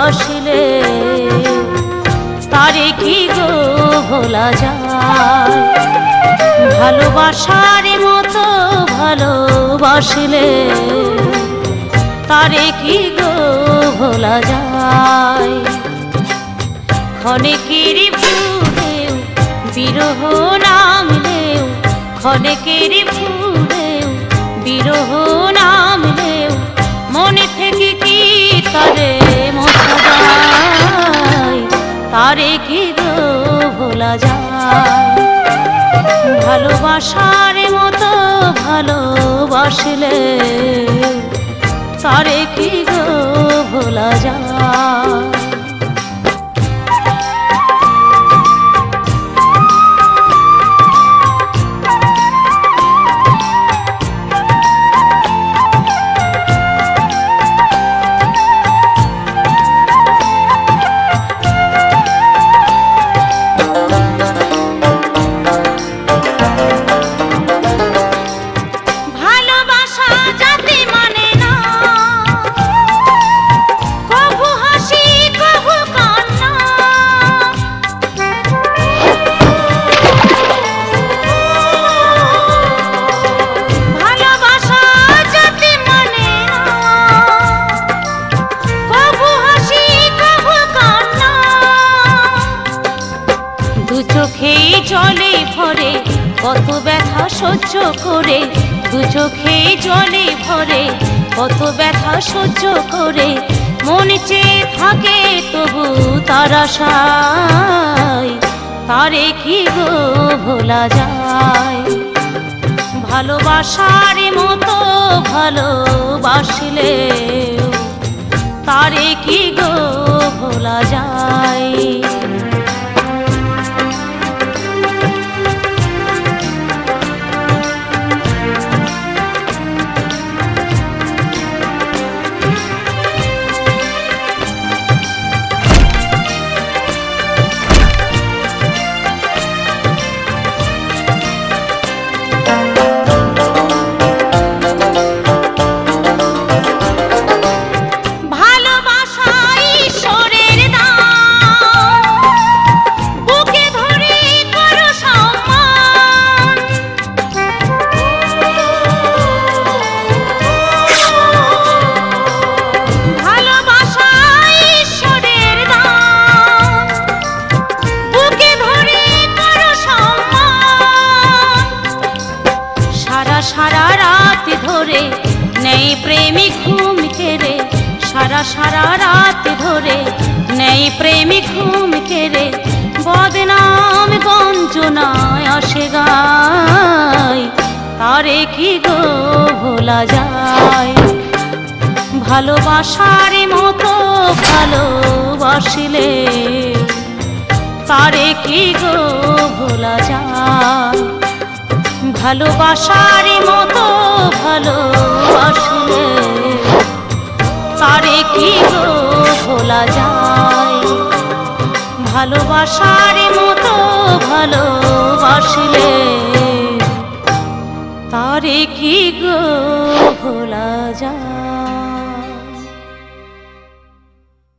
ভালোবাসিলে তারে কি গো ভোলা যায়। ভালোবাসার মতো ভালোবাসিলে তারে কি গো ভোলা যায়। ক্ষণিকের ভুলেও বিরহ নামলেও, ক্ষণিকের ভুলেও বিরহ নামলেও মনে থেকে কি তারে মোছা যায়। তারে কি গো ভোলা যায়। ভালোবাসার মতো ভালোবাসলে তারে কি গো ভোলা যায়। জলে ভরে কত ব্যথা সহ্য করে, দু চোখে জলে ভরে কত ব্যথা সহ্য করে মন চেয়ে থাকে তবু তার আশায়। তারে কি গো ভোলা যায়। ভালোবাসার মতো ভালোবাসলে তারে কি গো ভোলা যায়। সারা রাত ধরে নেই প্রেমিক ঘুম কেড়ে, সারা সারা রাত ধরে নেই প্রেমিক ঘুম কেড়ে বদনাম গঞ্জনায় আসে গায়। তারে কি গো ভোলা যায়। ভালোবাসার মতো ভালোবাসিলে তারে কি গো ভোলা যায়। ভালোবাসার মতো ভালোবাসলে তারে কি গো ভোলা যায়। ভালোবাসার মতো ভালোবাসলে তারে কি গো ভোলা যায়।